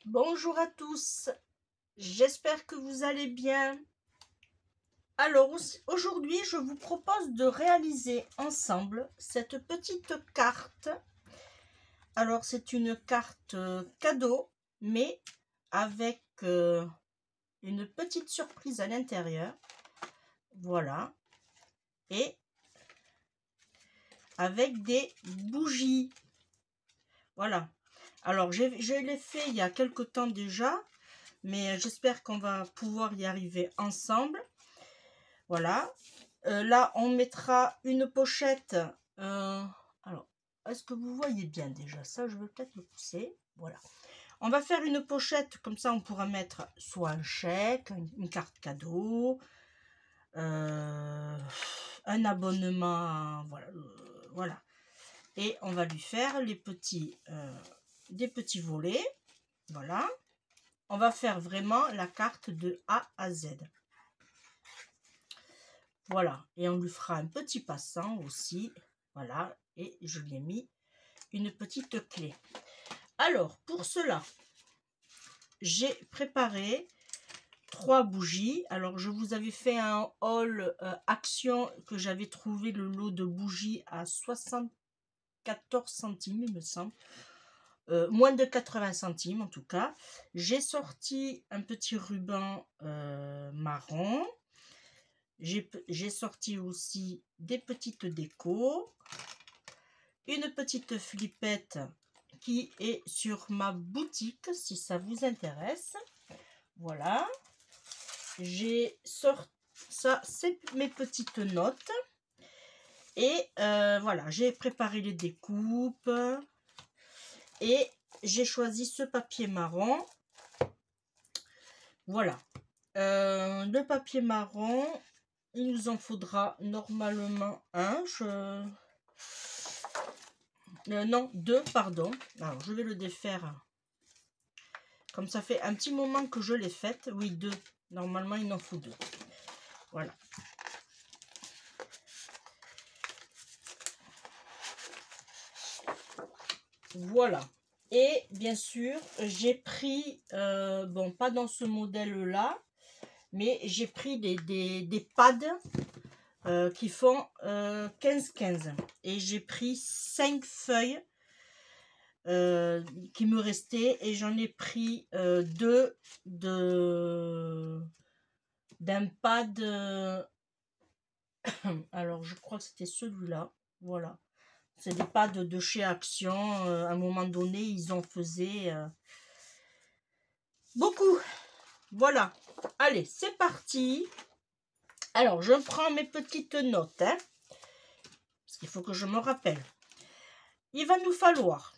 Bonjour à tous, j'espère que vous allez bien. Alors aujourd'hui, je vous propose de réaliser ensemble cette petite carte. Alors c'est une carte cadeau, mais avec une petite surprise à l'intérieur. Voilà. Et avec des bougies. Voilà. Alors je l'ai fait il y a quelque temps déjà, mais j'espère qu'on va pouvoir y arriver ensemble. Voilà. Là, on mettra une pochette. Alors, est-ce que vous voyez bien déjà? Ça, je vais peut-être le pousser. Voilà. On va faire une pochette, comme ça, on pourra mettre soit un chèque, une carte cadeau, un abonnement. Voilà. Voilà. Et on va lui faire des petits volets. Voilà. On va faire vraiment la carte de A à Z. Voilà, et on lui fera un petit passant aussi. Voilà, et je lui ai mis une petite clé. Alors, pour cela, j'ai préparé 3 bougies. Alors, je vous avais fait un haul Action que j'avais trouvé le lot de bougies à 74 centimes, il me semble. Moins de 80 centimes en tout cas. J'ai sorti un petit ruban marron. J'ai sorti aussi des petites décos, une petite flippette qui est sur ma boutique si ça vous intéresse. Voilà, j'ai sorti ça, c'est mes petites notes. Et voilà, j'ai préparé les découpes et j'ai choisi ce papier marron. Voilà, le papier marron, il nous en faudra normalement un. Non, 2, pardon. Alors, je vais le défaire. Comme ça fait un petit moment que je l'ai faite. Oui, 2. Normalement, il en faut 2. Voilà. Voilà. Et bien sûr, j'ai pris, bon, pas dans ce modèle-là, mais j'ai pris des pads qui font 15-15. Et j'ai pris 5 feuilles qui me restaient, et j'en ai pris 2 d'un pad. Alors, je crois que c'était celui-là. Voilà. C'est des pads de chez Action. À un moment donné, ils en faisaient beaucoup. Voilà. Allez, c'est parti. Alors, je prends mes petites notes. Hein, parce qu'il faut que je me rappelle. Il va nous falloir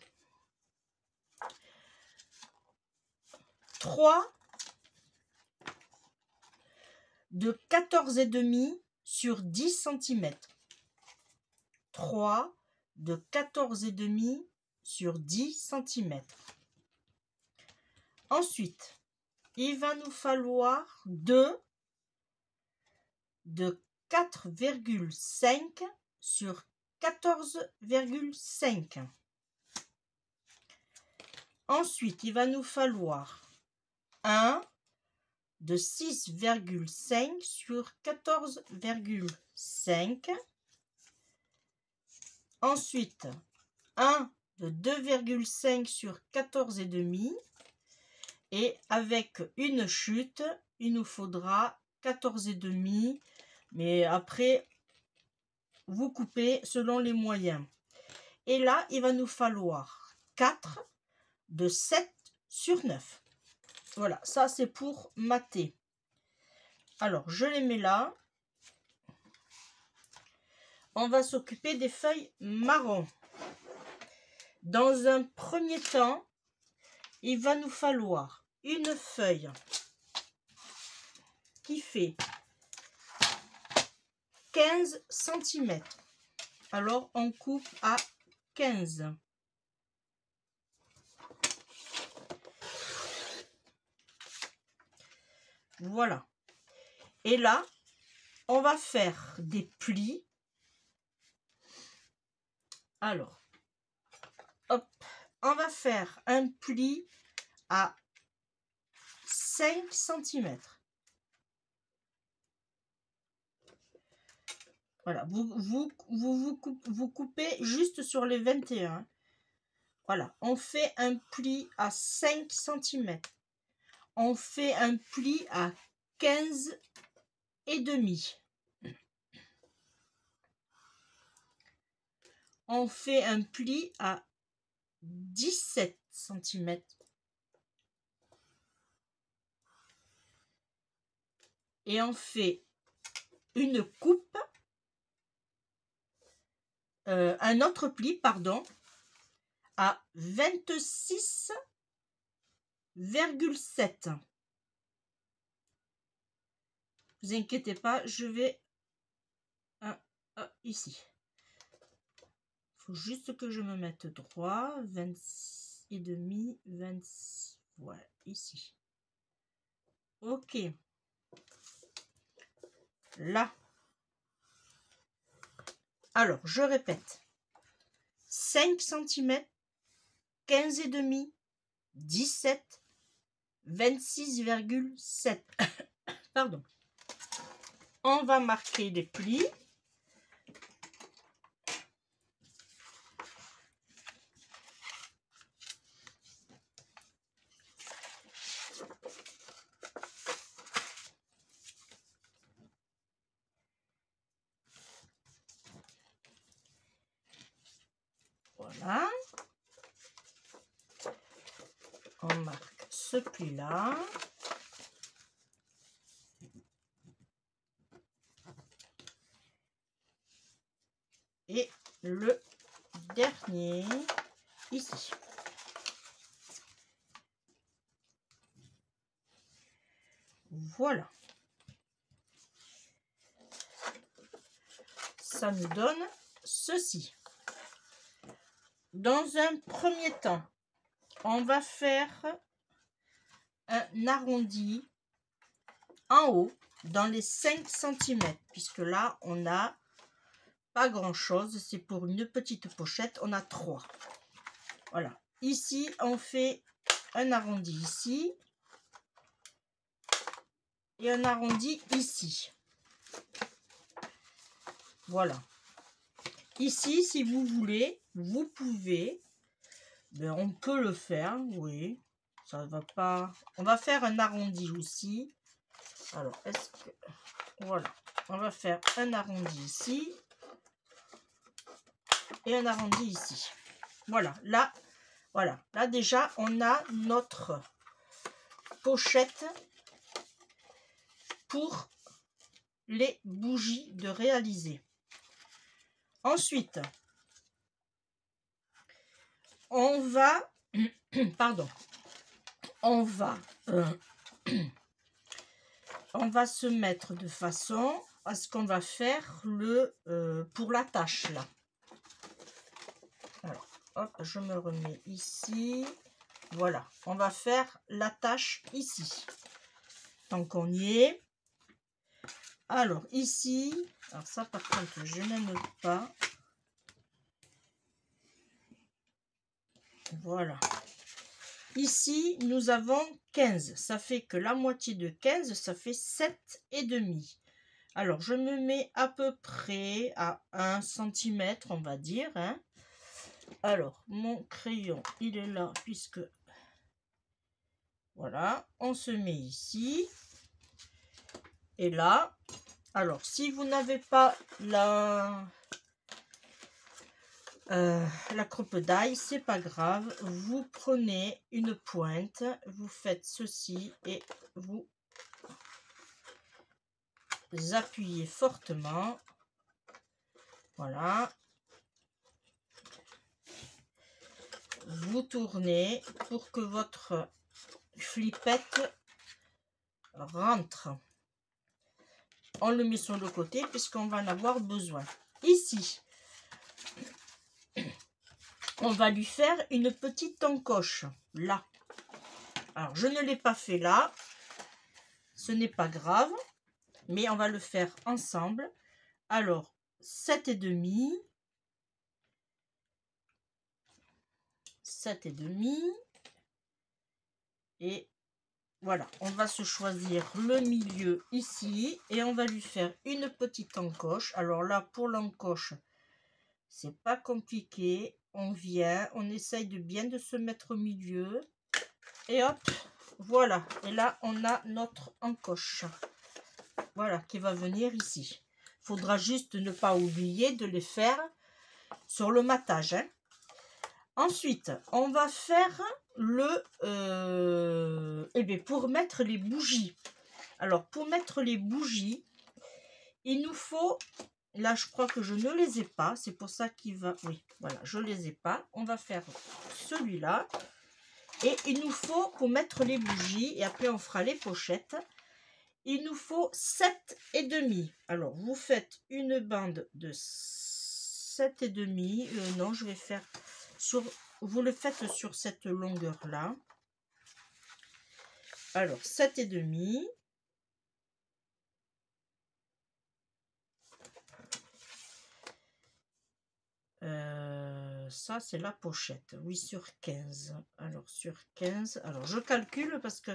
3 de 14,5 sur 10 cm. 3 de 14,5 sur 10 cm. Ensuite, il va nous falloir 2 de 4,5 sur 14,5. Ensuite, il va nous falloir 1 de 6,5 sur 14,5. Ensuite, 1 de 2,5 sur 14,5. Et avec une chute, il nous faudra 14,5. Mais après, vous coupez selon les moyens. Et là, il va nous falloir 4 de 7 sur 9. Voilà, ça c'est pour mater. Alors, je les mets là. On va s'occuper des feuilles marron. Dans un premier temps, il va nous falloir une feuille qui fait 15 cm. Alors, on coupe à 15. Voilà. Et là, on va faire des plis. Alors, hop, on va faire un pli à 5 cm. Voilà, vous coupez juste sur les 21. Voilà, on fait un pli à 5 cm. On fait un pli à 15 et demi. On fait un pli à 17 cm. Et on fait une coupe, un autre pli, pardon, à 26,7. Vous inquiétez pas, je vais ici. Il faut juste que je me mette droit. 26 et demi, 26. Voilà, ici. Ok. Là. Alors, je répète. 5 cm, 15 et demi, 17, 26,7. Pardon. On va marquer les plis. Voilà. On marque ce pli-là. Et le dernier ici. Voilà. Ça nous donne ceci. Dans un premier temps, on va faire un arrondi en haut dans les 5 cm, puisque là, on n'a pas grand-chose. C'est pour une petite pochette, on a 3. Voilà. Ici, on fait un arrondi ici et un arrondi ici. Voilà. Ici, si vous voulez, vous pouvez. Ben, on peut le faire, oui. Ça va pas. On va faire un arrondi aussi. Alors, est-ce que... Voilà. On va faire un arrondi ici. Et un arrondi ici. Voilà. Là, voilà. Là, déjà, on a notre pochette pour les bougies de réaliser. Ensuite, on va... Pardon. On va se mettre de façon à ce qu'on va faire le pour la tâche là. Alors, hop, je me remets ici. Voilà, on va faire la tâche ici. Tant qu'on y est. Alors, ici, alors ça par contre, je n'aime pas. Voilà. Ici, nous avons 15. Ça fait que la moitié de 15, ça fait 7 et demi. Alors, je me mets à peu près à 1 cm, on va dire. Hein. Alors, mon crayon, il est là, puisque... Voilà, on se met ici. Et là, alors, si vous n'avez pas la crêpe d'ail, c'est pas grave. Vous prenez une pointe, vous faites ceci et vous appuyez fortement. Voilà. Vous tournez pour que votre flippette rentre. On le met sur le côté puisqu'on va en avoir besoin. Ici, on va lui faire une petite encoche là. Alors, je ne l'ai pas fait là. Ce n'est pas grave, mais on va le faire ensemble. Alors, 7 et demi. 7 et demi. Et voilà, on va se choisir le milieu ici et on va lui faire une petite encoche. Alors là, pour l'encoche, c'est pas compliqué. On vient, on essaye de bien de se mettre au milieu et hop, voilà. Et là, on a notre encoche. Voilà, qui va venir ici. Il faudra juste ne pas oublier de les faire sur le matage, hein. Ensuite, on va faire pour mettre les bougies. Alors, pour mettre les bougies, il nous faut... Là, je crois que je ne les ai pas. C'est pour ça qu'il va... Oui, voilà, je ne les ai pas. On va faire celui-là. Et il nous faut, pour mettre les bougies, et après on fera les pochettes, il nous faut 7,5. Alors, vous faites une bande de 7,5. Non, je vais faire sur... Vous le faites sur cette longueur-là. Alors, 7,5. Ça, c'est la pochette. Oui, sur 15. Alors, sur 15. Alors, je calcule parce que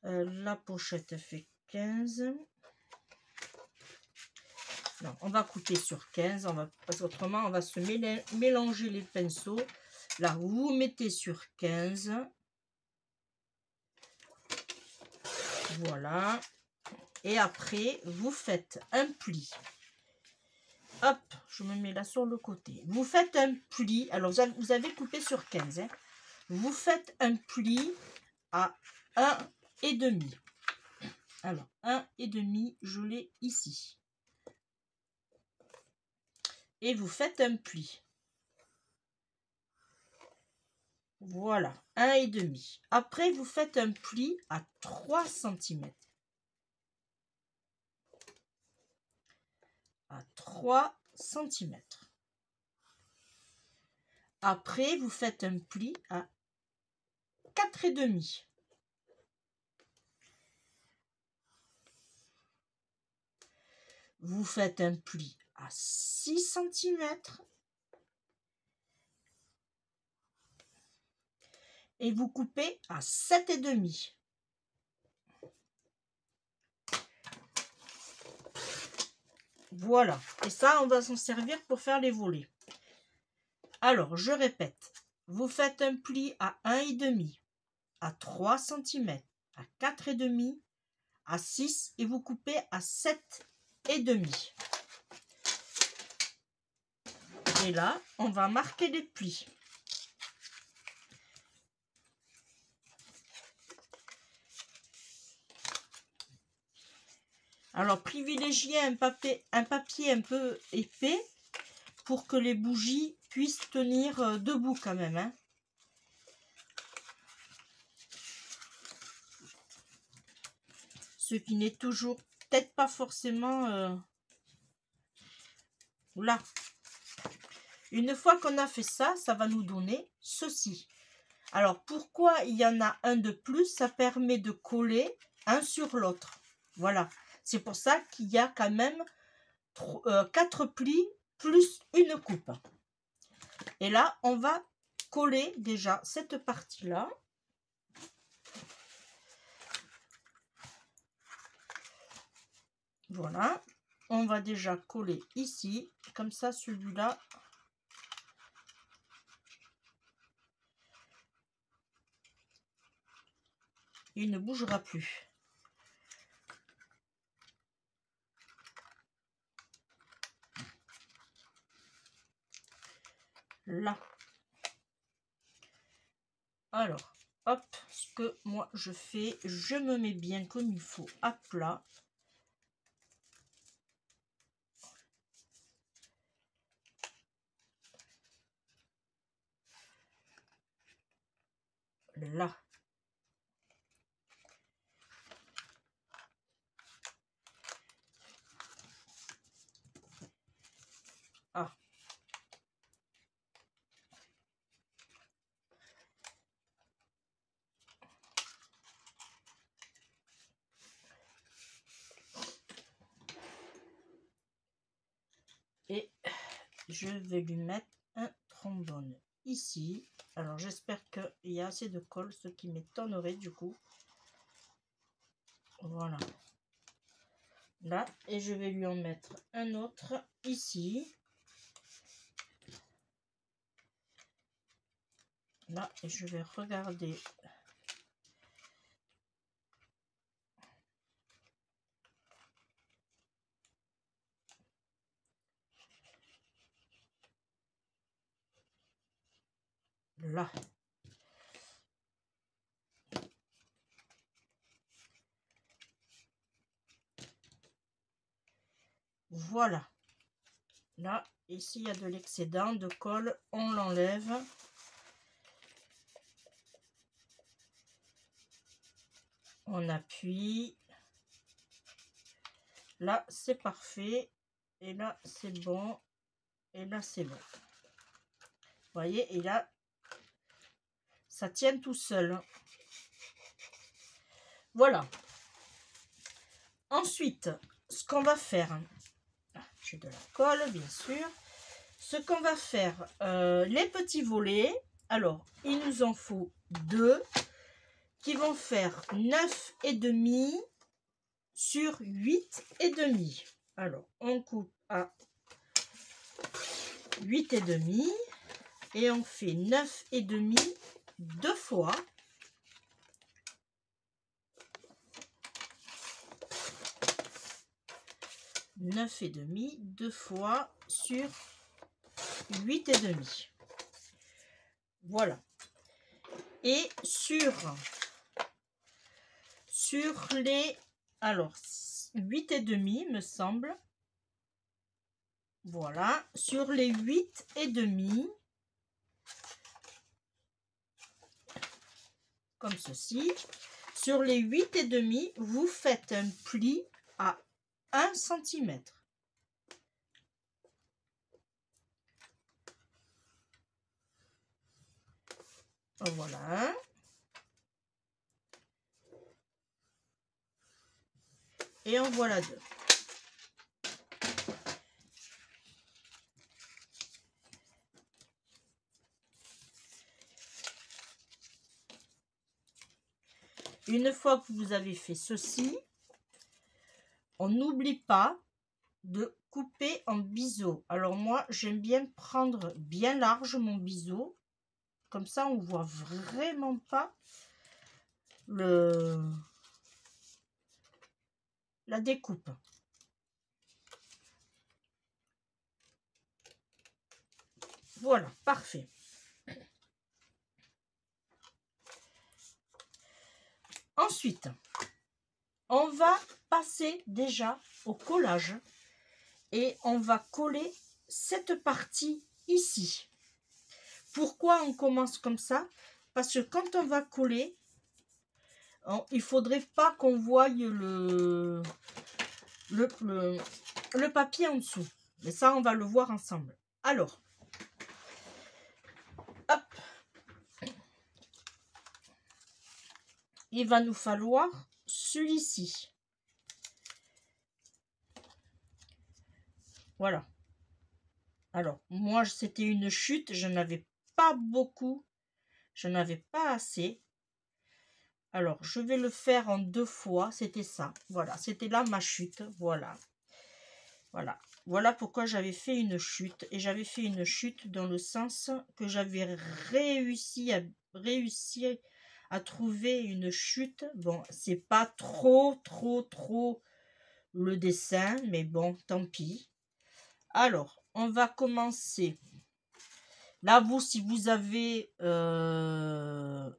la pochette fait 15. Non, on va couper sur 15. Parce qu'autrement, on va se mélanger les pinceaux. Là, vous mettez sur 15. Voilà. Et après, vous faites un pli. Hop, je me mets là sur le côté. Vous faites un pli. Alors, vous avez coupé sur 15. Hein. Vous faites un pli à 1,5. Alors, 1,5, je l'ai ici. Et vous faites un pli. Voilà, 1,5. Après, vous faites un pli à 3 cm. À 3 cm. Après, vous faites un pli à 4,5. Vous faites un pli à 6 cm. Et vous coupez à 7,5. Voilà. Et ça, on va s'en servir pour faire les volets. Alors, je répète. Vous faites un pli à 1,5, à 3 cm, à 4,5, à 6 et vous coupez à 7,5. Et là, on va marquer les plis. Alors, privilégiez un papier un peu épais pour que les bougies puissent tenir debout quand même, hein. Ce qui n'est toujours peut-être pas forcément là. Une fois qu'on a fait ça, ça va nous donner ceci. Alors, pourquoi il y en a un de plus? Ça permet de coller un sur l'autre. Voilà. C'est pour ça qu'il y a quand même 4 plis plus une coupe. Et là, on va coller déjà cette partie-là. Voilà. On va déjà coller ici. Comme ça, celui-là, il ne bougera plus. Là. Alors, hop, ce que moi je fais, je me mets bien comme il faut à plat. Là. Ah. Et je vais lui mettre un trombone ici. Alors j'espère qu'il y a assez de colle, ce qui m'étonnerait du coup. Voilà. Là, et je vais lui en mettre un autre ici. Là, et je vais regarder. Là. Voilà. Là, ici, il y a de l'excédent de colle. On l'enlève. On appuie. Là, c'est parfait. Et là, c'est bon. Et là, c'est bon. Vous voyez, et là, ça tient tout seul. Voilà. Ensuite, ce qu'on va faire, j'ai de la colle, bien sûr. Ce qu'on va faire, les petits volets, alors, il nous en faut 2 qui vont faire 9,5 sur 8,5. Alors, on coupe à 8,5 et on fait 9,5 2 fois. Neuf et demi 2 fois sur 8,5. Voilà. Et sur les, alors 8,5 me semble. Voilà, sur les 8,5, comme ceci, sur les 8,5, vous faites un pli à 1 cm. Voilà. Et en voilà 2. Une fois que vous avez fait ceci, on n'oublie pas de couper en biseau. Alors moi, j'aime bien prendre bien large mon biseau. Comme ça, on voit vraiment pas la découpe. Voilà, parfait. Ensuite, on va passer déjà au collage et on va coller cette partie ici. Pourquoi on commence comme ça? Parce que quand on va coller, il faudrait pas qu'on voie le papier en dessous. Mais ça, on va le voir ensemble. Alors, hop. Il va nous falloir celui-ci. Voilà. Alors, moi, c'était une chute. Je n'avais pas beaucoup. Je n'avais pas assez. Alors, je vais le faire en 2 fois. C'était ça. Voilà. C'était là ma chute. Voilà. Voilà. Voilà pourquoi j'avais fait une chute. Et j'avais fait une chute dans le sens que j'avais réussi à trouver une chute. Bon, c'est pas trop le dessin. Mais bon, tant pis. Alors, on va commencer. Là, vous, si vous avez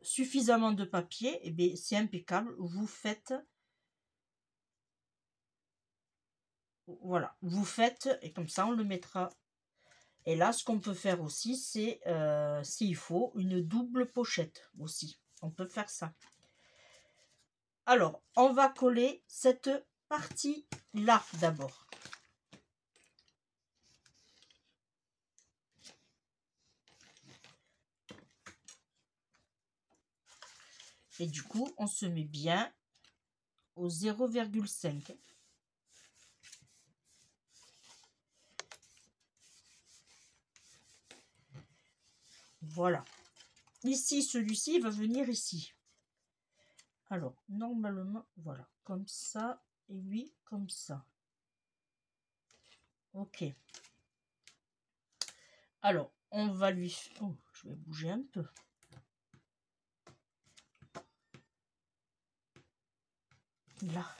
suffisamment de papier, eh bien, c'est impeccable. Vous faites, voilà, vous faites, et comme ça, on le mettra. Et là, ce qu'on peut faire aussi, c'est, s'il faut, une double pochette aussi. On peut faire ça. Alors, on va coller cette partie-là d'abord. Et du coup, on se met bien au 0,5. Voilà. Ici, celui-ci va venir ici. Alors, normalement, voilà, comme ça, et lui, comme ça. Ok. Alors, on va lui... Oh, je vais bouger un peu. Là.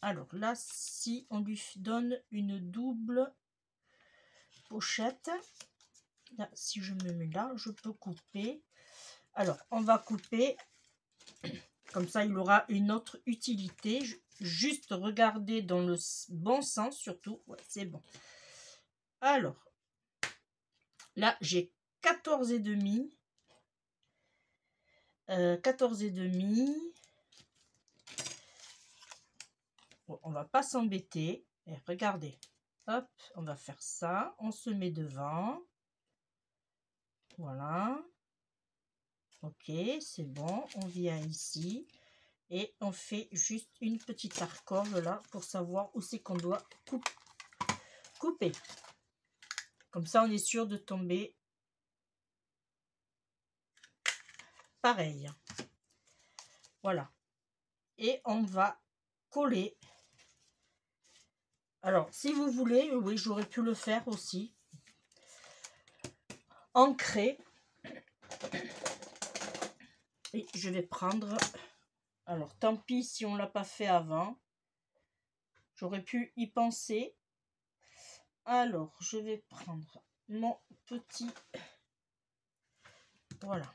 Alors là, si on lui donne une double pochette, là, si je me mets là, je peux couper. Alors, on va couper, comme ça il aura une autre utilité. Juste regarder dans le bon sens surtout. Ouais, c'est bon. Alors, là, j'ai 14 et demi. 14 et demi. Bon, on va pas s'embêter. Et regardez. Hop, on va faire ça. On se met devant. Voilà. Ok, c'est bon. On vient ici. Et on fait juste une petite arcorde là pour savoir où c'est qu'on doit couper. Comme ça, on est sûr de tomber pareil. Voilà. Et on va coller. Alors, si vous voulez, oui, j'aurais pu le faire aussi. Ancrer. Et je vais prendre... Alors, tant pis si on ne l'a pas fait avant. J'aurais pu y penser. Alors, je vais prendre mon petit... Voilà.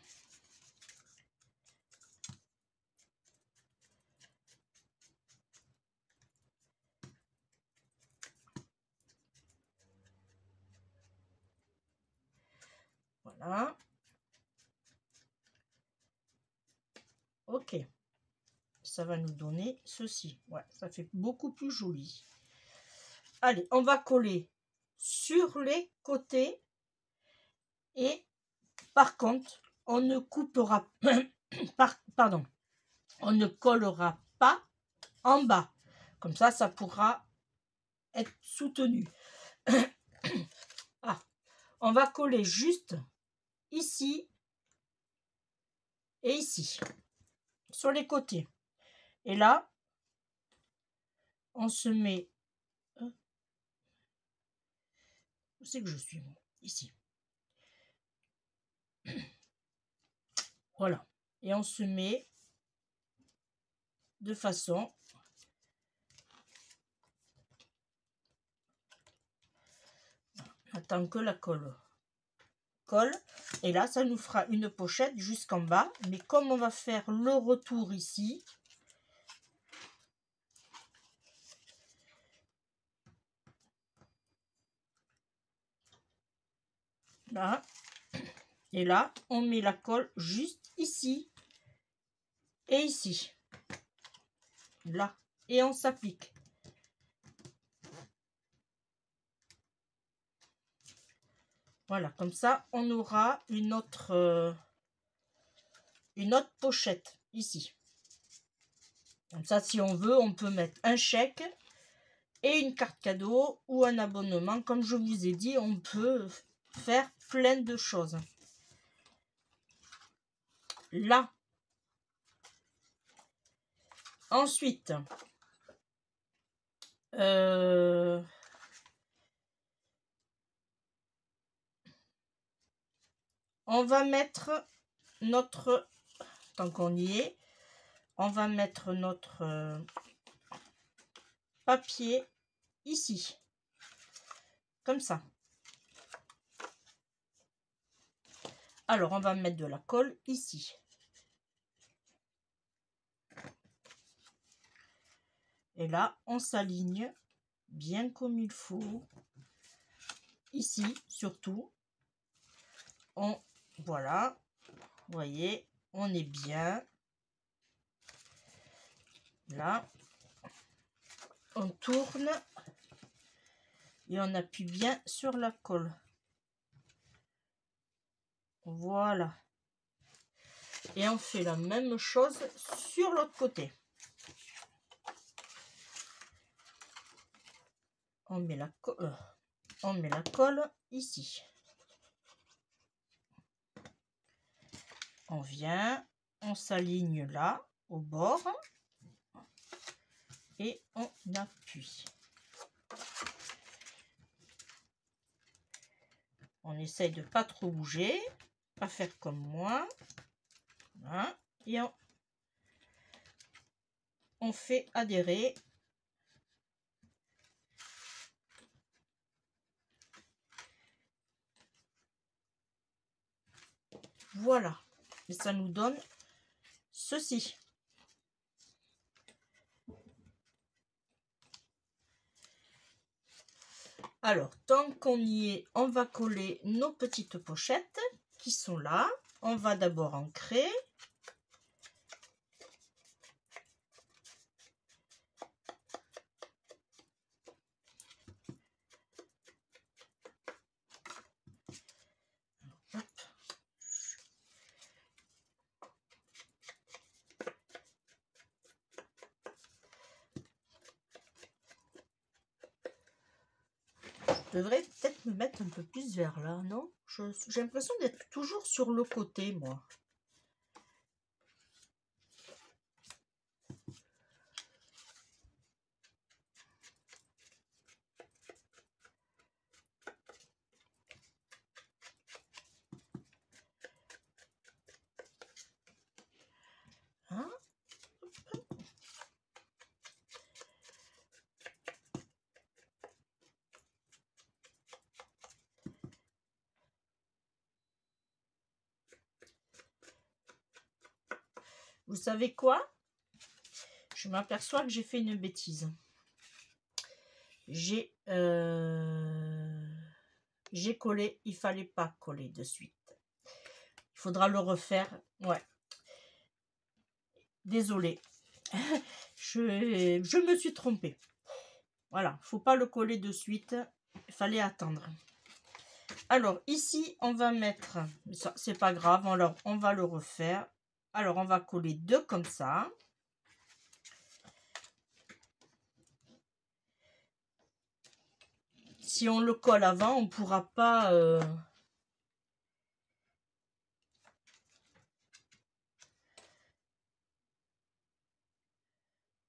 Voilà. Ok. Ça va nous donner ceci. Ouais, ça fait beaucoup plus joli. Allez, on va coller sur les côtés. Et par contre, on ne coupera... Pardon. On ne collera pas en bas. Comme ça, ça pourra être soutenu. Ah, on va coller juste ici et ici, sur les côtés. Et là, on se met... Où c'est que je suis? Ici. Voilà. Et on se met de façon... Attends que la colle. Et là ça nous fera une pochette jusqu'en bas, mais comme on va faire le retour ici, là et là on met la colle juste ici et ici, là, et on s'applique. Voilà, comme ça on aura une autre pochette ici. Comme ça, si on veut, on peut mettre un chèque et une carte cadeau ou un abonnement. Comme je vous ai dit, on peut faire plein de choses. Là. Ensuite, on va mettre notre... Tant qu'on y est, on va mettre notre papier ici. Comme ça. Alors, on va mettre de la colle ici. Et là, on s'aligne bien comme il faut. Ici, surtout. Voilà. Vous voyez, on est bien. Là. On tourne. Et on appuie bien sur la colle. Voilà. Et on fait la même chose sur l'autre côté. On met la colle ici. on vient, on s'aligne là, au bord, et on appuie. On essaye de pas trop bouger, pas faire comme moi. Voilà. Et on fait adhérer. Voilà. Et ça nous donne ceci. Alors, tant qu'on y est, on va coller nos petites pochettes qui sont là. On va d'abord ancrer. Hop. Je devrais peut-être me mettre un peu plus vers là, non? J'ai l'impression d'être toujours sur le côté, moi. Hein? Vous savez quoi? Je m'aperçois que j'ai fait une bêtise. J'ai collé, il fallait pas coller de suite. Il faudra le refaire. Ouais. Désolée. je me suis trompée. Voilà, faut pas le coller de suite. Il fallait attendre. Alors ici, on va mettre, ça c'est pas grave, alors on va le refaire. Alors on va coller deux comme ça. Si on le colle avant, on ne pourra pas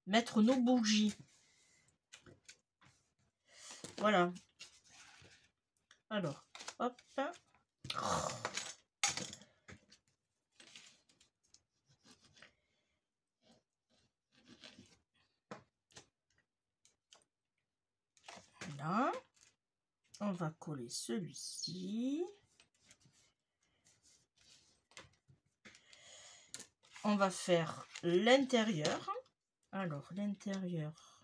mettre nos bougies. Voilà. Alors, hop. Là. On va coller celui-ci. On va faire l'intérieur. Alors, l'intérieur,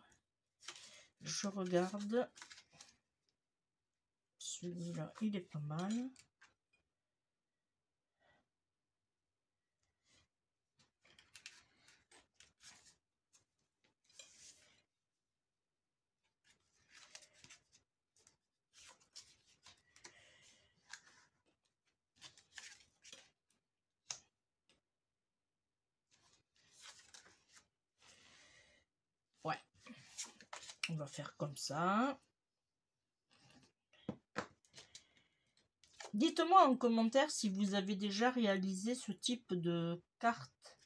je regarde. Celui-là, il est pas mal. Ouais. On va faire comme ça. Dites-moi en commentaire si vous avez déjà réalisé ce type de carte.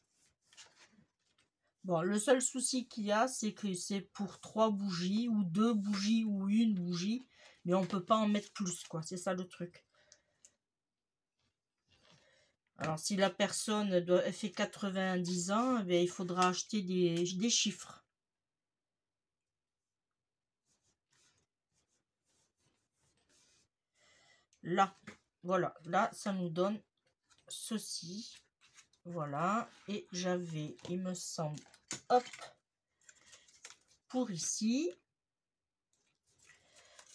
Bon, le seul souci qu'il y a, c'est que c'est pour 3 bougies, ou 2 bougies, ou une bougie. Mais on peut pas en mettre plus, quoi. C'est ça le truc. Alors, si la personne elle fait 90 ans, eh bien, il faudra acheter des chiffres. Là, voilà. Là, ça nous donne ceci. Voilà. Et j'avais, il me semble, hop, pour ici.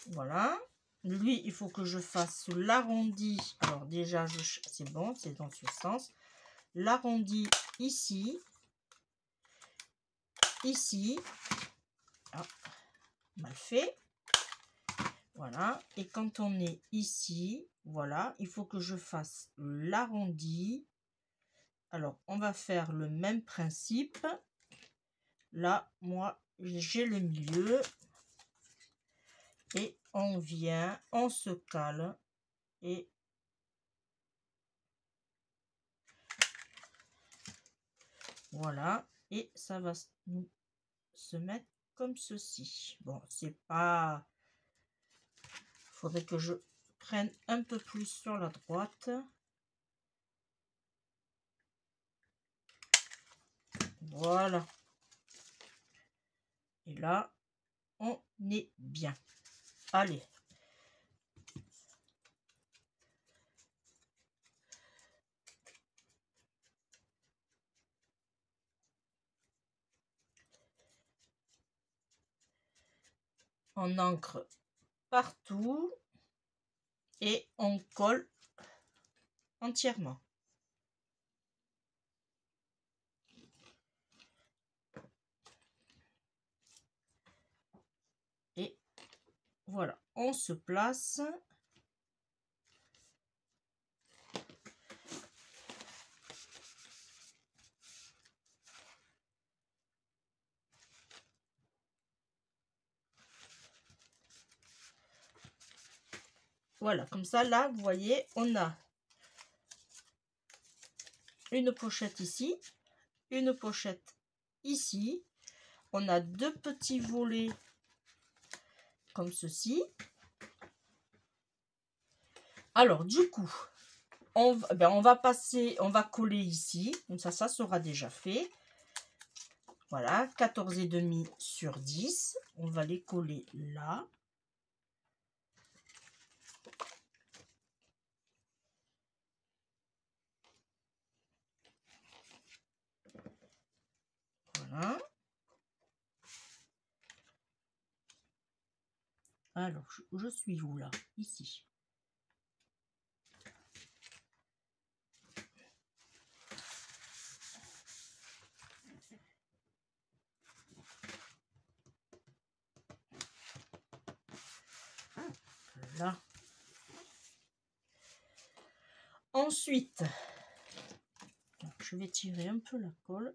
Voilà. Lui, il faut que je fasse l'arrondi. Alors déjà, c'est bon, c'est dans ce sens. L'arrondi ici. Ici. Ah, mal fait. Voilà. Et quand on est ici, voilà, il faut que je fasse l'arrondi. Alors, on va faire le même principe. Là, moi, j'ai le milieu. Et on vient, on se cale et Voilà, et ça va se mettre comme ceci. Bon, c'est pas... Faudrait que je prenne un peu plus sur la droite. Voilà. Et là, on est bien. Allez. On ancre partout et on colle entièrement. Et voilà, on se place. Voilà, comme ça, là, vous voyez, on a une pochette ici, une pochette ici. On a deux petits volets comme ceci. Alors, du coup, on va passer, on va coller ici. Comme ça sera déjà fait. Voilà, 14,5 sur 10. On va les coller là. Voilà. Alors, je suis où là? Ici. Là. Ensuite, je vais tirer un peu la colle.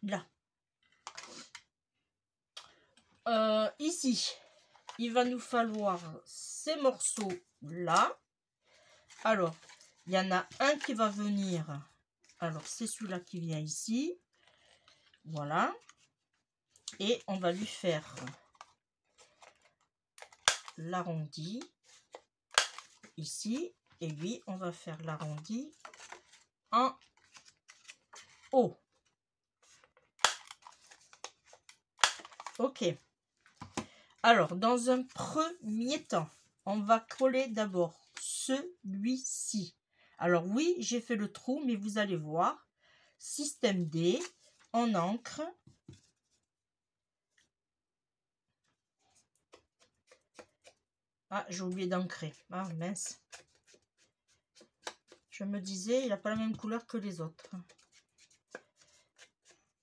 Là. Ici, il va nous falloir ces morceaux là. Alors, il y en a un qui va venir. Alors, c'est celui-là qui vient ici. Voilà. Et on va lui faire l'arrondi ici. Et lui, on va faire l'arrondi en haut. Ok. Alors, dans un premier temps, on va coller d'abord celui-ci. Alors oui, j'ai fait le trou, mais vous allez voir. Système D, on ancre. Ah, j'ai oublié d'ancrer. Ah, mince. Je me disais, il n'a pas la même couleur que les autres.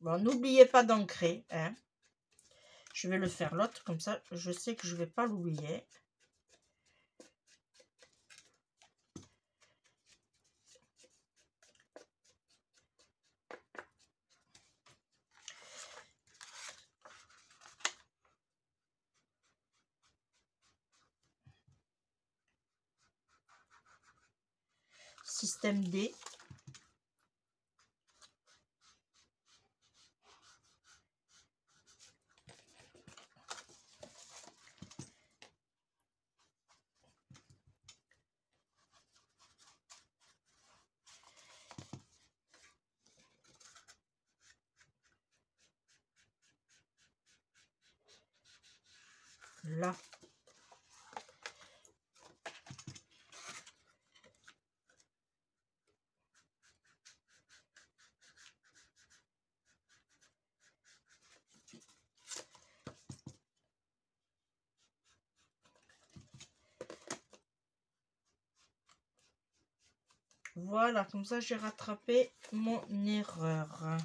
Bon, n'oubliez pas d'ancrer, hein. Je vais le faire l'autre, comme ça, je sais que je ne vais pas l'oublier. Système D. Là. Voilà, comme ça j'ai rattrapé mon erreur.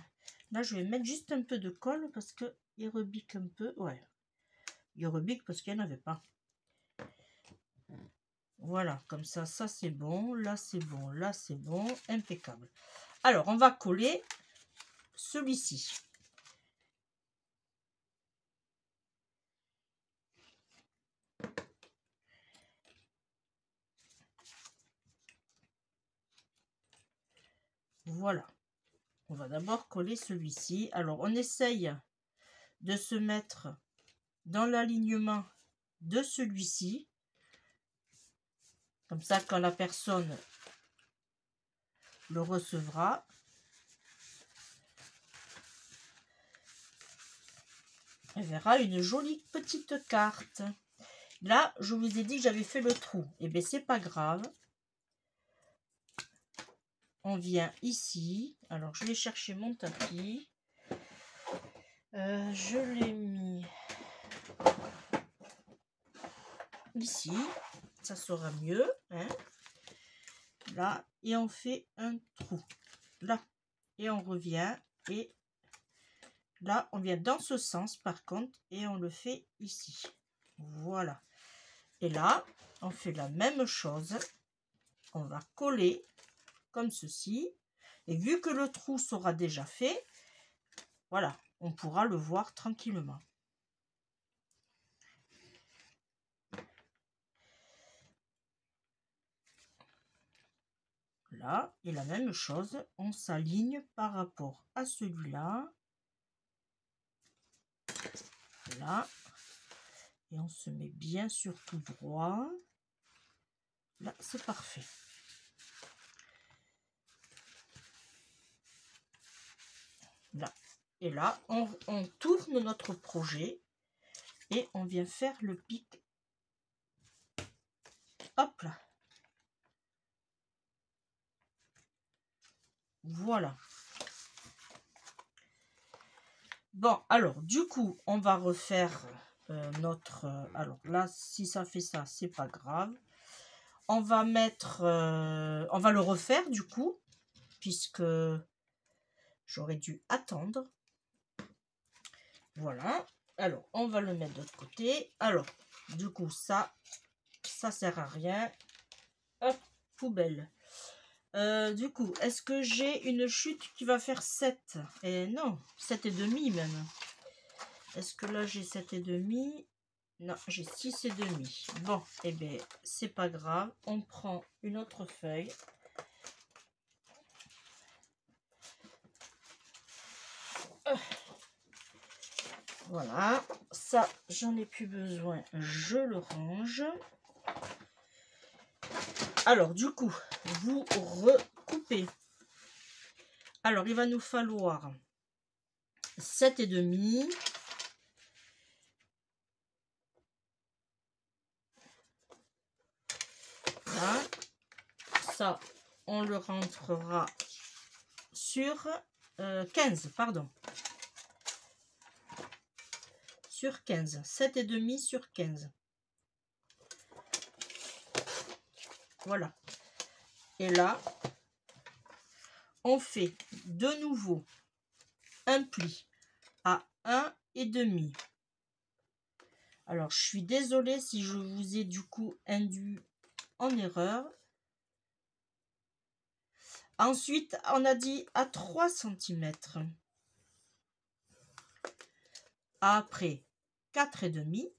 Là, je vais mettre juste un peu de colle parce que il rebique un peu. Ouais, il rebique parce qu'il n'y en avait pas. Voilà, comme ça c'est bon. Là, c'est bon. Là, c'est bon. Impeccable. Alors, on va coller celui-ci. Voilà. On va d'abord coller celui-ci. Alors, on essaye de se mettre dans l'alignement de celui-ci. Comme ça, quand la personne le recevra, elle verra une jolie petite carte. Là, je vous ai dit que j'avais fait le trou. Et bien, c'est pas grave. On vient ici. Alors, je vais chercher mon tapis. Je l'ai mis ici. Ça sera mieux. Hein, là. Et on fait un trou. Là. Et on revient. Et là, on vient dans ce sens, par contre. Et on le fait ici. Voilà. Et là, on fait la même chose. On va coller comme ceci. Et vu que le trou sera déjà fait, voilà, on pourra le voir tranquillement. Là, et la même chose, on s'aligne par rapport à celui-là. Là. Et on se met bien sur tout droit. Là, c'est parfait. Là. Et là, on tourne notre projet et on vient faire le pic. Hop là. Voilà. Bon, alors, du coup, on va refaire notre... alors là, si ça fait ça, c'est pas grave. On va mettre... on va le refaire, du coup, puisque j'aurais dû attendre. Voilà. Alors, on va le mettre de l'autre côté. Alors, du coup, ça sert à rien. Hop, poubelle. Du coup, est-ce que j'ai une chute qui va faire 7? Et non, 7,5 même. Est-ce que là, j'ai 7,5? Non, j'ai 6,5. Bon, eh bien, c'est pas grave. On prend une autre feuille. Voilà, ça, j'en ai plus besoin. Je le range. Alors, du coup, vous recoupez. Alors, il va nous falloir 7,5. Là. Ça, on le rentrera sur 15, pardon. Sur 15. 7,5 sur 15. Voilà. Et là, on fait de nouveau un pli à 1,5. Alors, je suis désolée si je vous ai du coup induit en erreur. Ensuite, on a dit à 3 cm. Après, 4,5.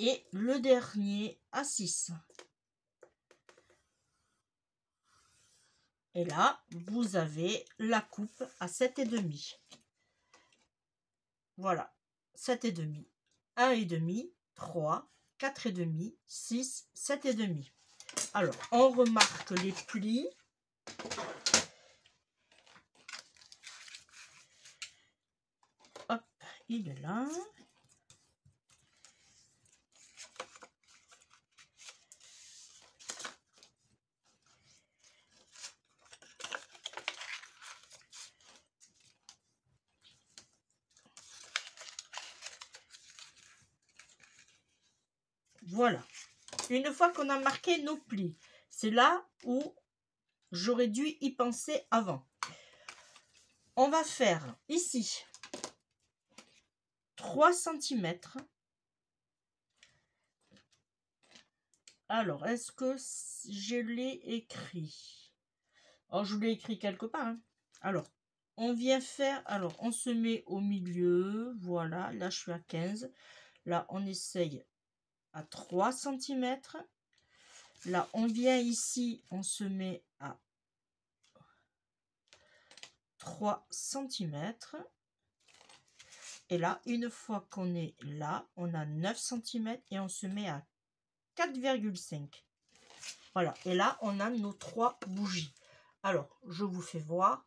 Et le dernier à 6. Et là, vous avez la coupe à 7,5. Voilà, 7,5, 1,5, 3, 4,5, 6, 7,5. Alors, on remarque les plis. Hop, il est là. Voilà. Une fois qu'on a marqué nos plis, c'est là où j'aurais dû y penser avant. On va faire ici 3 cm. Alors, est-ce que je l'ai écrit? Oh, je l'ai écrit quelque part. Hein. Alors, on vient faire... Alors, on se met au milieu. Voilà, là, je suis à 15. Là, on essaye à 3 cm. Là, on vient ici, on se met à 3 cm. Et là, une fois qu'on est là, on a 9 cm et on se met à 4,5. Voilà, et là, on a nos 3 bougies. Alors, je vous fais voir.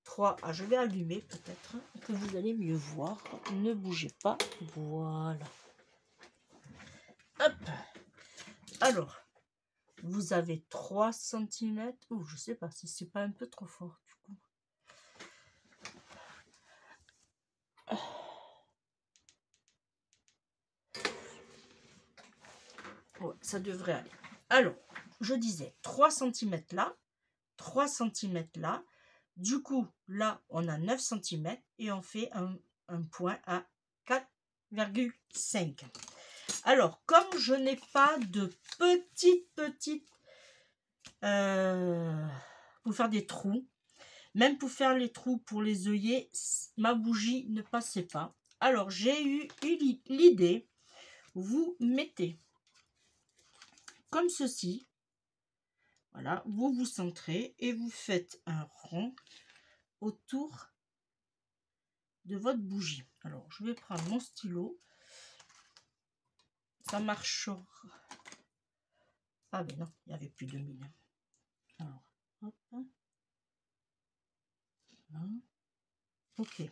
3, ah, je vais allumer peut-être que vous allez mieux voir. Ne bougez pas. Voilà. Hop. Alors, vous avez 3 cm. Ouh, je sais pas si c'est pas un peu trop fort du coup. Ouais, ça devrait aller. Alors, je disais 3 cm là, 3 cm là. Du coup, là, on a 9 cm et on fait un point à 4,5. Alors, comme je n'ai pas de petites pour faire des trous, même pour faire les trous pour les œillets, ma bougie ne passait pas. Alors, j'ai eu l'idée, vous mettez comme ceci. Voilà, vous vous centrez et vous faites un rond autour de votre bougie. Alors, je vais prendre mon stylo. Ça marchera. Ah ben non, il n'y avait plus de mine. Alors, hop. Là. Ok.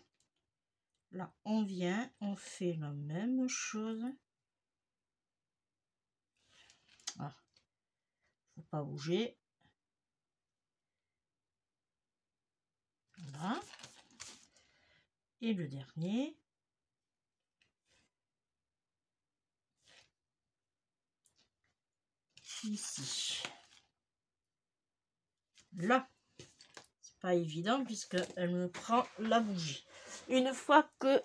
Là, on vient, on fait la même chose. Ah, faut pas bouger. Voilà. Et le dernier. Ici. Là. C'est pas évident puisque elle me prend la bougie. Une fois que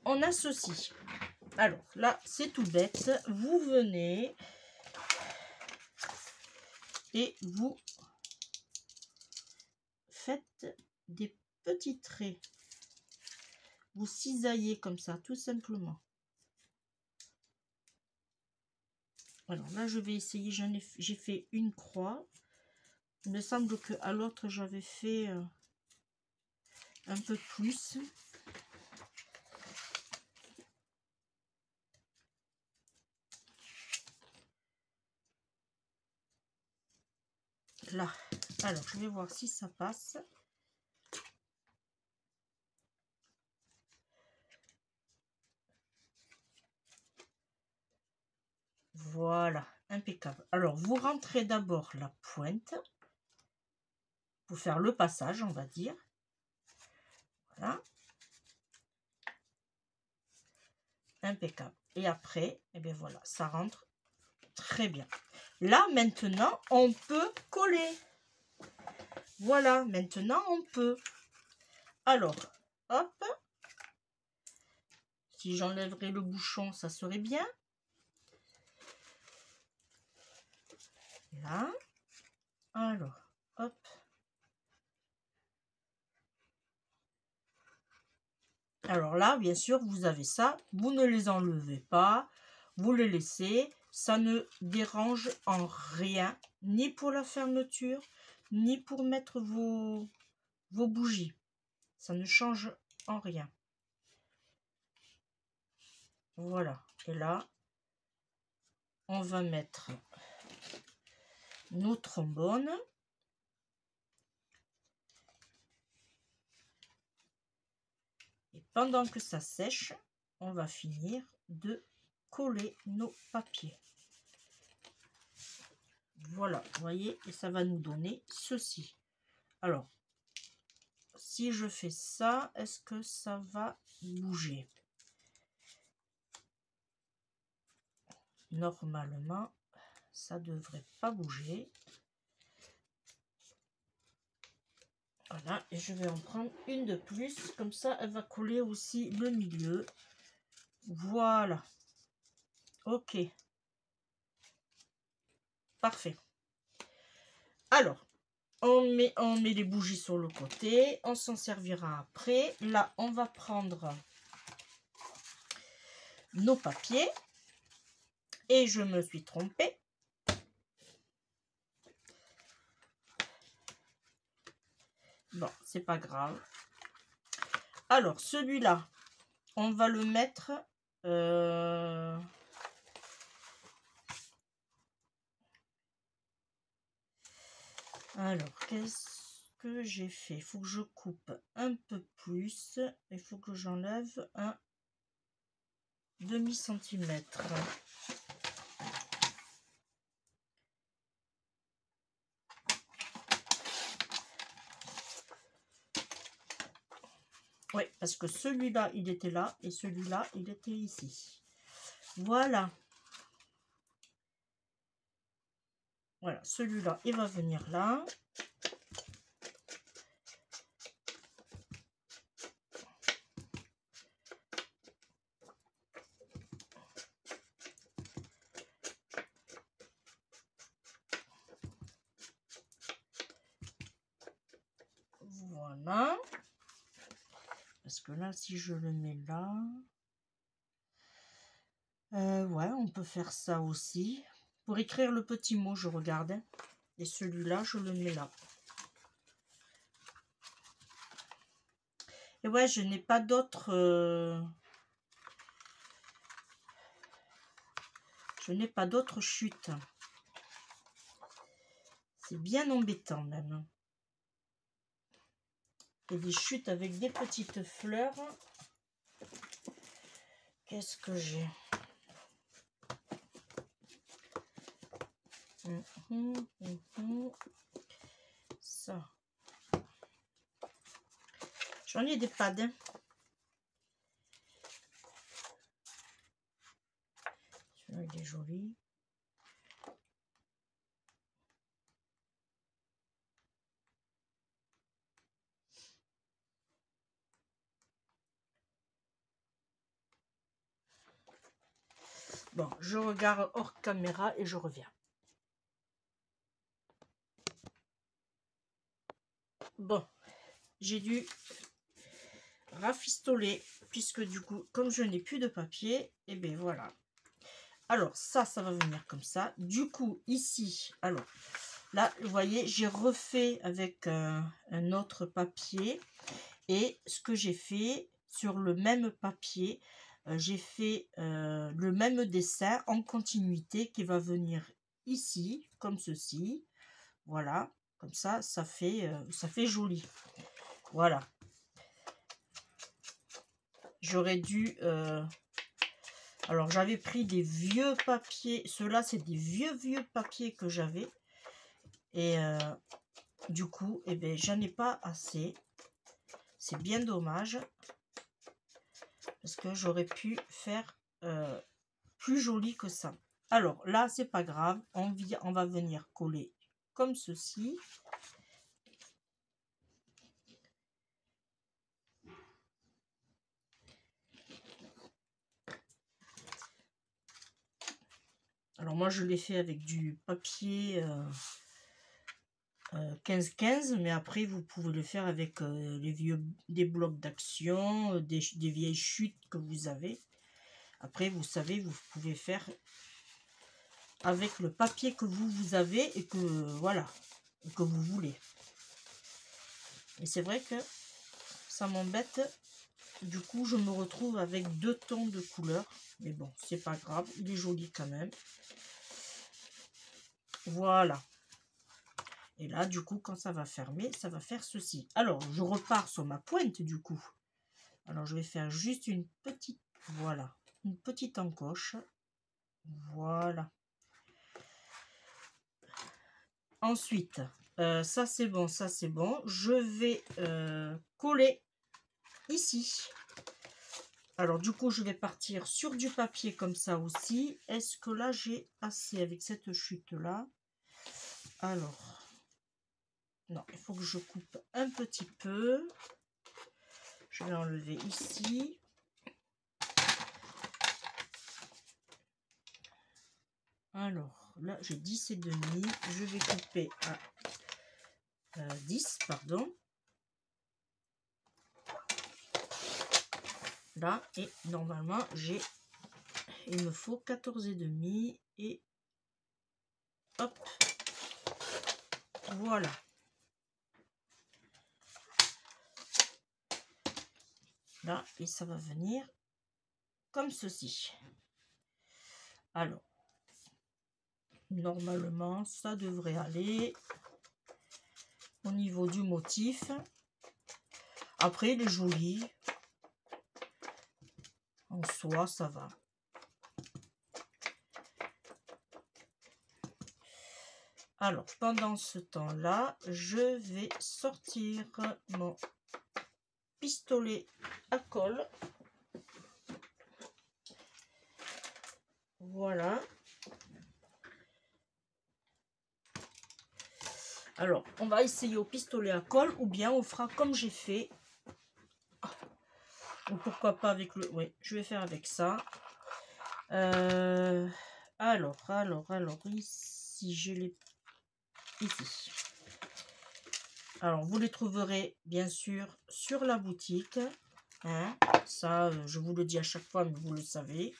on associe. Alors là, c'est tout bête. Vous venez et vous faites des petits traits. Vous cisaillez comme ça, tout simplement. Alors là, je vais essayer. J'ai fait une croix. Il me semble que à l'autre, j'avais fait un peu plus. Là. Alors, je vais voir si ça passe. Voilà, impeccable. Alors, vous rentrez d'abord la pointe pour faire le passage, on va dire. Voilà. Impeccable. Et après, eh bien voilà, ça rentre très bien. Là, maintenant, on peut coller. Voilà, maintenant, on peut. Alors, hop. Si j'enlèverais le bouchon, ça serait bien. Là. Alors, hop. Alors là, bien sûr, vous avez ça. Vous ne les enlevez pas. Vous les laissez. Ça ne dérange en rien. Ni pour la fermeture, ni pour mettre vos bougies. Ça ne change en rien. Voilà. Et là, on va mettre nos trombones. Et pendant que ça sèche, on va finir de coller nos papiers. Voilà, vous voyez, et ça va nous donner ceci. Alors, si je fais ça, est-ce que ça va bouger? Normalement, ça devrait pas bouger. Voilà, et je vais en prendre une de plus, comme ça elle va coller aussi le milieu. Voilà. Ok. Parfait. Alors, on met les bougies sur le côté, on s'en servira après. Là, on va prendre nos papiers. Et je me suis trompée. Bon, c'est pas grave. Alors, celui-là, on va le mettre... Alors, qu'est-ce que j'ai fait? Il faut que je coupe un peu plus. Il faut que j'enlève un demi-centimètre. Oui, parce que celui-là, il était là et celui-là, il était ici. Voilà. Voilà, celui-là, il va venir là. Voilà. Parce que là, si je le mets là... ouais, on peut faire ça aussi. Pour écrire le petit mot, je regarde. Et celui-là, je le mets là. Et ouais, je n'ai pas d'autres... Je n'ai pas d'autres chutes. C'est bien embêtant même. Et des chutes avec des petites fleurs. Qu'est-ce que j'ai? Ça. J'en ai des pads. Hein. Celui-là, il est joli. Bon, je regarde hors caméra et je reviens. Bon, j'ai dû rafistoler puisque du coup, comme je n'ai plus de papier, et bien voilà. Alors, ça va venir comme ça. Du coup, ici, alors, là, vous voyez, j'ai refait avec un autre papier. Et ce que j'ai fait, sur le même papier, j'ai fait le même dessin en continuité qui va venir ici, comme ceci. Voilà, comme ça, ça fait joli. Voilà. J'aurais dû... alors, j'avais pris des vieux papiers. Ceux-là, c'est des vieux papiers que j'avais. Et du coup, eh ben, j'en ai pas assez. C'est bien dommage. Parce que j'aurais pu faire plus joli que ça. Alors, là, c'est pas grave. On va venir coller comme ceci. Alors, moi, je l'ai fait avec du papier... 15-15, mais après vous pouvez le faire avec des blocs d'action, des vieilles chutes que vous avez. Après, vous savez, vous pouvez faire avec le papier que vous avez et que voilà, que vous voulez. Et c'est vrai que ça m'embête. Du coup, je me retrouve avec 2 tons de couleur, mais bon, c'est pas grave, il est joli quand même. Voilà. Et là, du coup, quand ça va fermer, ça va faire ceci. Alors, je repars sur ma pointe, du coup. Alors, je vais faire juste une petite... Voilà. Une petite encoche. Voilà. Ensuite, ça, c'est bon, ça, c'est bon. Je vais coller ici. Alors, du coup, je vais partir sur du papier comme ça aussi. Est-ce que là, j'ai assez avec cette chute-là? Alors... Non, il faut que je coupe un petit peu. Je vais enlever ici. Alors, là, j'ai 10,5. Je vais couper à 10, pardon. Là, et normalement, j'ai il me faut 14,5 et hop, voilà. Là, et ça va venir comme ceci. Alors, normalement, ça devrait aller au niveau du motif. Après, il est joli. En soi, ça va. Alors, pendant ce temps-là, je vais sortir mon pistolet à colle. Voilà. Alors, on va essayer au pistolet à colle ou bien on fera comme j'ai fait. Ou pourquoi pas avec le... Oui, je vais faire avec ça. Alors, ici, je les... Ici. Alors, vous les trouverez bien sûr sur la boutique. Hein, ça, je vous le dis à chaque fois, mais vous le savez.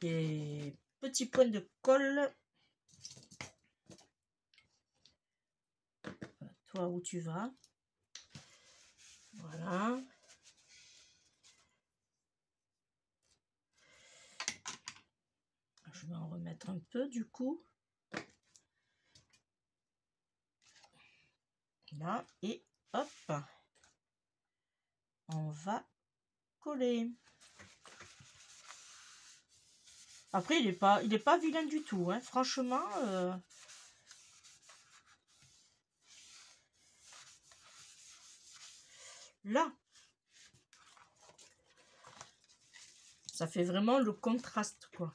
Des petits points de colle. Toi, où tu vas? Voilà. Je vais en remettre un peu du coup. Là, et hop. On va coller. Après, il est pas vilain du tout, hein. Franchement. Là, ça fait vraiment le contraste, quoi.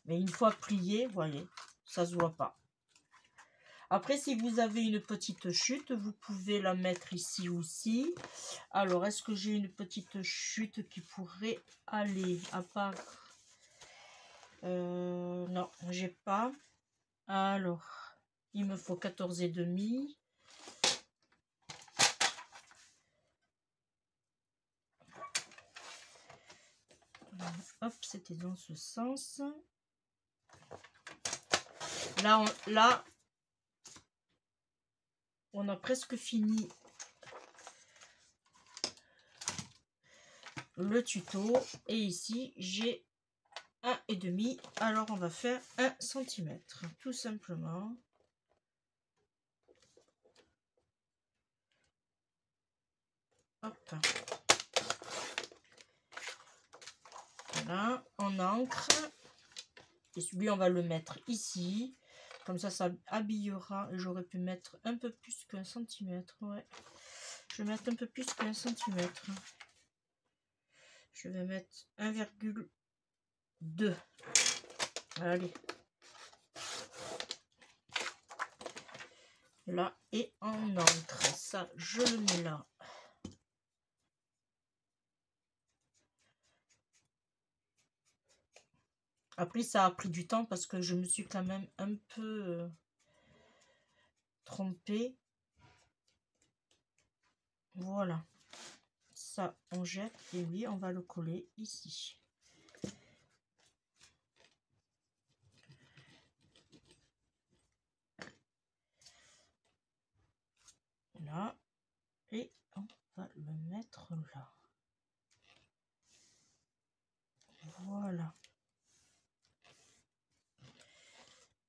Mais une fois plié, vous voyez, ça se voit pas. Après, si vous avez une petite chute, vous pouvez la mettre ici aussi. Alors, est-ce que j'ai une petite chute qui pourrait aller à part... non, j'ai pas. Alors, il me faut 14,5. Hop, c'était dans ce sens. Là, on a presque fini le tuto. Et ici, j'ai 1,5. Alors, on va faire 1 cm, tout simplement. Hop. Voilà, on ancre. Et celui, on va le mettre ici. Comme ça habillera. Et j'aurais pu mettre un peu plus qu'1 cm. Ouais. Je vais mettre un peu plus qu'1 cm. Je vais mettre 1,2. Allez. Là, et on ancre. Ça, je le mets là. Après, ça a pris du temps parce que je me suis quand même un peu trompée. Voilà. Ça, on jette. Et oui, on va le coller ici. Là. Et on va le mettre là. Voilà.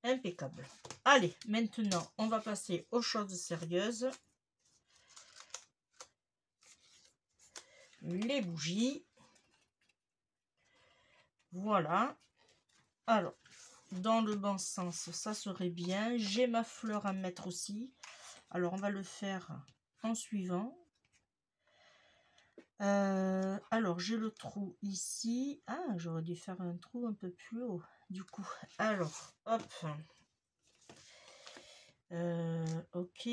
Impeccable. Allez, maintenant, on va passer aux choses sérieuses. Les bougies. Voilà. Alors, dans le bon sens, ça serait bien. J'ai ma fleur à mettre aussi. Alors, on va le faire en suivant. Alors, j'ai le trou ici. Ah, j'aurais dû faire un trou un peu plus haut, du coup. Alors, hop. Ok,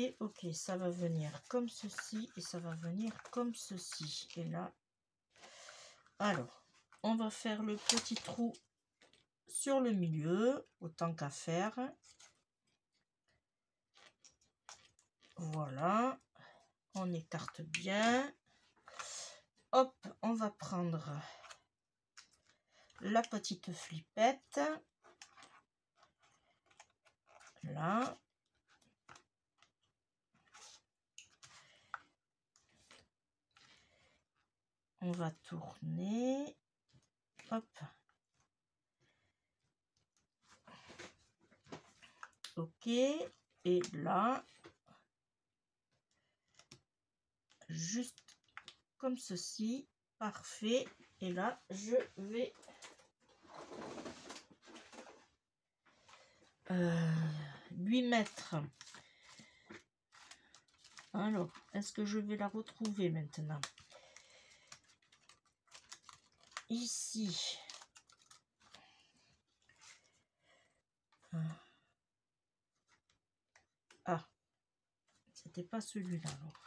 ça va venir comme ceci et ça va venir comme ceci. Et là, alors, on va faire le petit trou sur le milieu, autant qu'à faire. Voilà. on écarte bien. Hop, on va prendre la petite flippette. Là. On va tourner. Hop. Ok. Et là, juste comme ceci. Parfait. Et là, je vais lui mettre. Alors, est-ce que je vais la retrouver maintenant? Ici. Ah, c'était pas celui-là alors.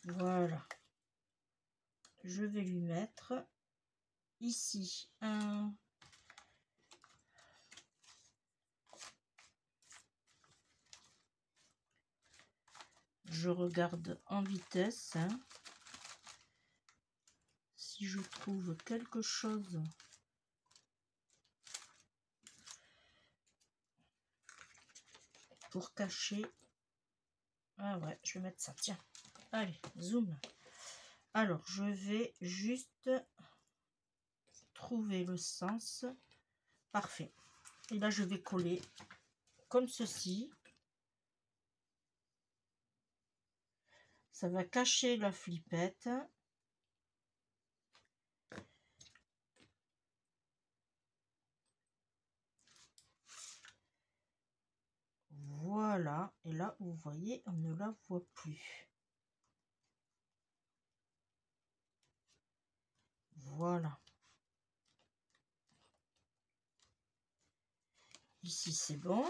Voilà. Je vais lui mettre ici un. Je regarde en vitesse. Hein. Si je trouve quelque chose pour cacher. Ah ouais, je vais mettre ça. Tiens. Allez, zoom. Alors, je vais juste trouver le sens. Parfait. Et là, je vais coller comme ceci. Ça va cacher la flippette. Voilà. Et là, vous voyez, on ne la voit plus. Voilà. Ici, c'est bon.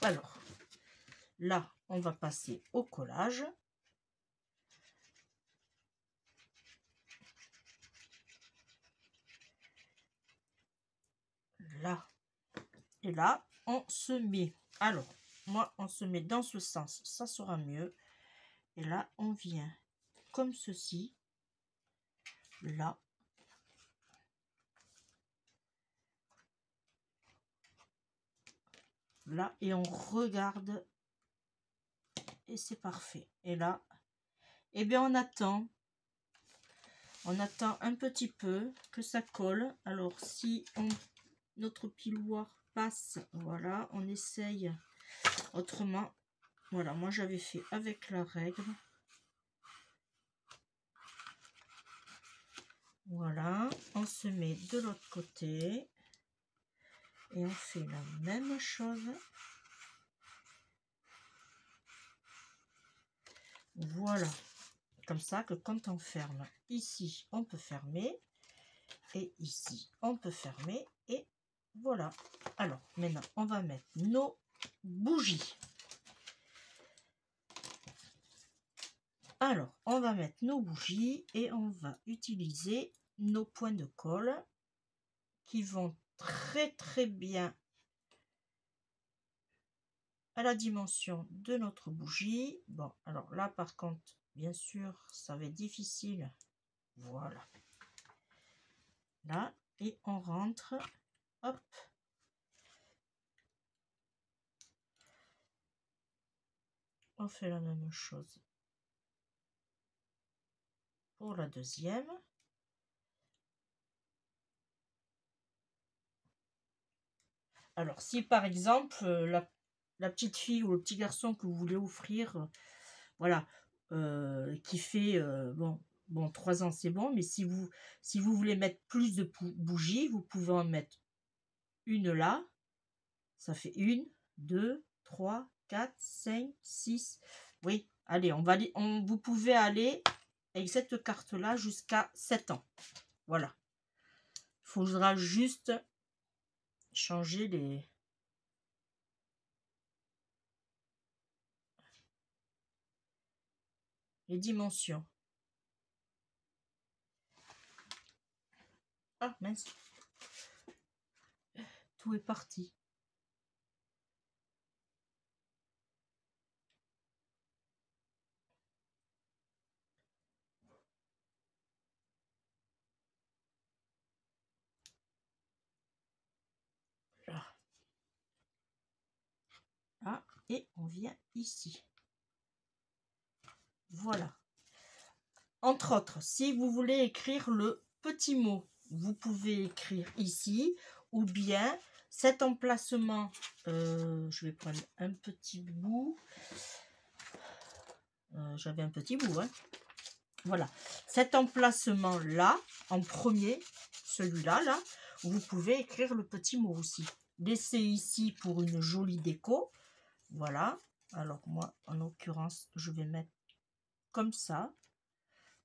Alors, là, on va passer au collage. Là. Et là, on se met. Alors, moi, on se met dans ce sens. Ça sera mieux. Et là, on vient comme ceci. Là. Là. Et on regarde. Et c'est parfait. Et là, eh bien, on attend. On attend un petit peu que ça colle. Alors, si notre piloir passe, voilà, on essaye autrement. Voilà, moi j'avais fait avec la règle. Voilà, on se met de l'autre côté et on fait la même chose. Voilà, comme ça que quand on ferme ici, on peut fermer et ici, on peut fermer et voilà. Alors, maintenant, on va mettre nos bougies. Alors, on va mettre nos bougies et on va utiliser nos points de colle qui vont très bien à la dimension de notre bougie. Bon, alors là, par contre, bien sûr, ça va être difficile. Voilà. Là, et on rentre. Hop. On fait la même chose pour la deuxième. Alors, si par exemple, la petite fille ou le petit garçon que vous voulez offrir, voilà, qui fait, bon, 3 ans, c'est bon, mais si vous voulez mettre plus de bougies, vous pouvez en mettre une là. Ça fait 1, 2, 3, 4, 5, 6. Oui, allez, vous pouvez aller avec cette carte-là jusqu'à 7 ans. Voilà. Il faudra juste changer les dimensions. Ah, mince. Tout est parti. et on vient ici. Voilà. Entre autres, si vous voulez écrire le petit mot, vous pouvez écrire ici, ou bien cet emplacement, je vais prendre un petit bout, j'avais un petit bout, hein. Voilà, cet emplacement là, en premier, celui-là, là, vous pouvez écrire le petit mot aussi. Laissez ici pour une jolie déco, voilà. Alors moi, en l'occurrence, je vais mettre comme ça.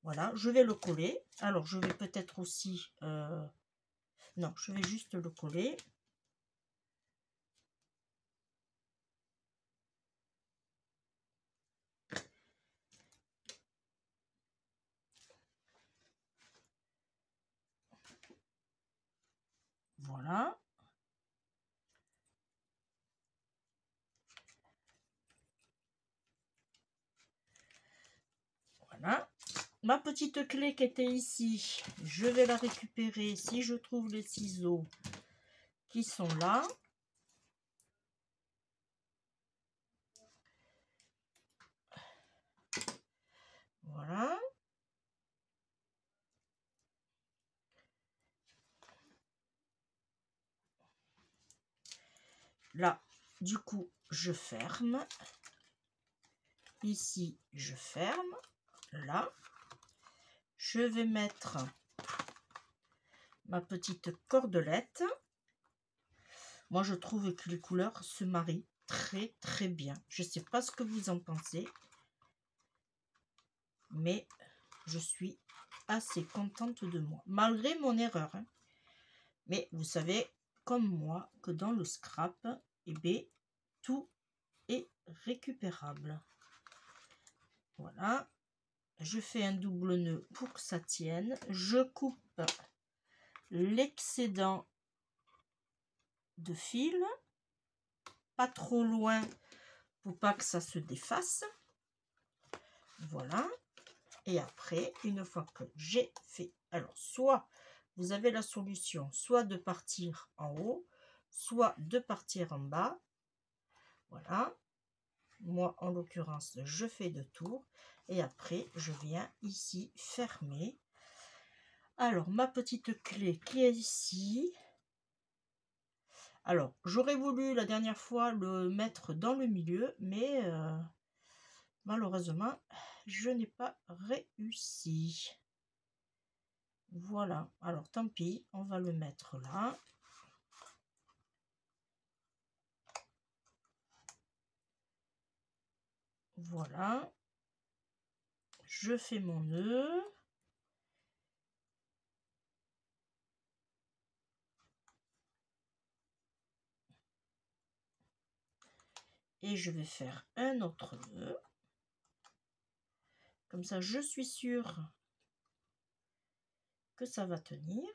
Voilà, je vais le coller. Alors, je vais peut-être aussi... non, je vais juste le coller. Voilà. Voilà. Ma petite clé qui était ici, je vais la récupérer si je trouve les ciseaux qui sont là. Voilà. Là, du coup, je ferme. Ici, je ferme. Là, je vais mettre ma petite cordelette. Moi, je trouve que les couleurs se marient très bien. Je ne sais pas ce que vous en pensez, mais je suis assez contente de moi, malgré mon erreur, hein. Mais vous savez, comme moi, que dans le scrap, eh bien, tout est récupérable. Voilà. Je fais un double nœud pour que ça tienne. Je coupe l'excédent de fil, pas trop loin pour pas que ça se défasse. Voilà. Et après, une fois que j'ai fait, alors soit vous avez la solution, soit de partir en haut, soit de partir en bas. Voilà. Moi, en l'occurrence, je fais 2 tours. Et après, je viens ici fermer. Alors, ma petite clé qui est ici. Alors, j'aurais voulu la dernière fois le mettre dans le milieu, mais malheureusement, je n'ai pas réussi. Voilà, alors tant pis, on va le mettre là. Voilà. Je fais mon nœud. Et je vais faire un autre nœud. Comme ça, je suis sûre que ça va tenir.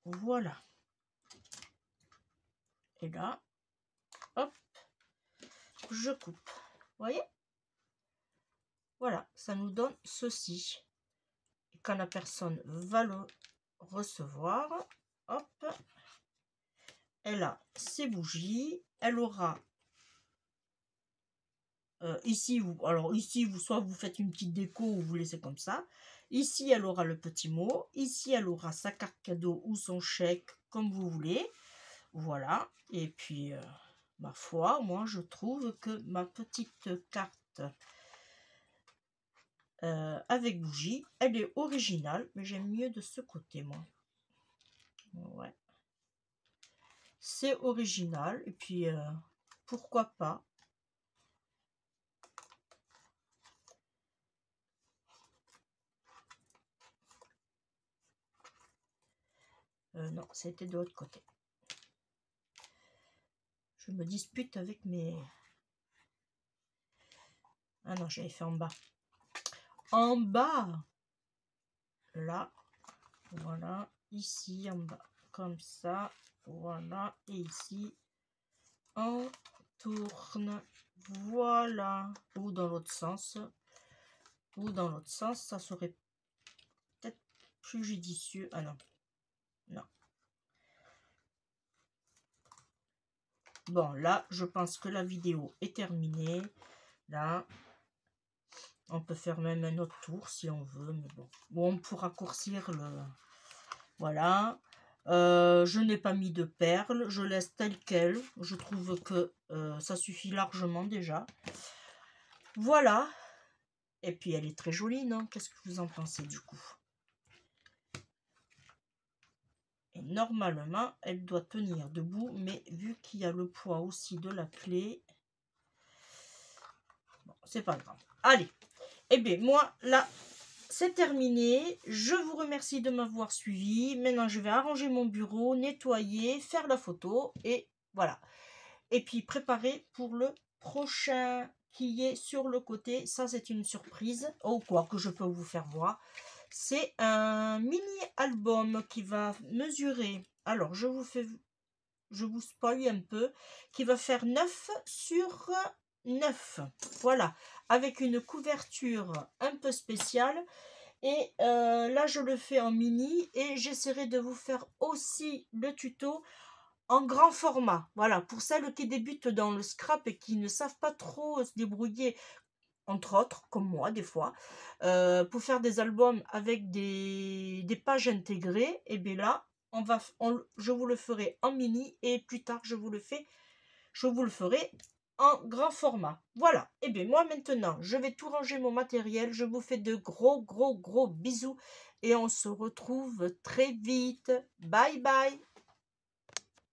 Voilà. Et là, hop, je coupe. Vous voyez? Voilà, ça nous donne ceci. Et quand la personne va le recevoir, hop, elle a ses bougies, elle aura ici, alors ici, soit vous faites une petite déco ou vous laissez comme ça. Ici, elle aura le petit mot. Ici, elle aura sa carte cadeau ou son chèque, comme vous voulez. Voilà. Et puis, ma foi, moi, je trouve que ma petite carte avec bougie, elle est originale, mais j'aime mieux de ce côté, moi. Ouais. C'est original. Et puis, pourquoi pas. Non, c'était de l'autre côté. Je me dispute avec mes... Ah non, j'avais fait en bas. En bas, là, voilà, ici en bas, comme ça, voilà, et ici, on tourne, voilà, ou dans l'autre sens, ça serait peut-être plus judicieux. Ah non, non. Bon, là, je pense que la vidéo est terminée. Là, on peut faire même un autre tour si on veut, mais bon. Bon, pour raccourcir le... Voilà. Je n'ai pas mis de perles, je laisse tel quel. Je trouve que ça suffit largement déjà. Voilà. Et puis elle est très jolie, non? Qu'est-ce que vous en pensez du coup? Et normalement, elle doit tenir debout, mais vu qu'il y a le poids aussi de la clé, bon, c'est pas grave. Allez, et bien moi, là, c'est terminé. Je vous remercie de m'avoir suivi. Maintenant, je vais arranger mon bureau, nettoyer, faire la photo, et voilà. Et puis, préparer pour le prochain qui est sur le côté. Ça, c'est une surprise, ou quoi, que je peux vous faire voir. C'est un mini-album qui va mesurer, alors je vous spoil un peu, qui va faire 9 sur 9. Voilà, avec une couverture un peu spéciale. Et là, je le fais en mini et j'essaierai de vous faire aussi le tuto en grand format. Voilà, pour celles qui débutent dans le scrap et qui ne savent pas trop se débrouiller, entre autres, comme moi des fois, pour faire des albums avec des pages intégrées, et bien là, je vous le ferai en mini et plus tard, je vous le ferai en grand format. Voilà, et bien moi maintenant, je vais tout ranger mon matériel, je vous fais de gros bisous et on se retrouve très vite. Bye bye.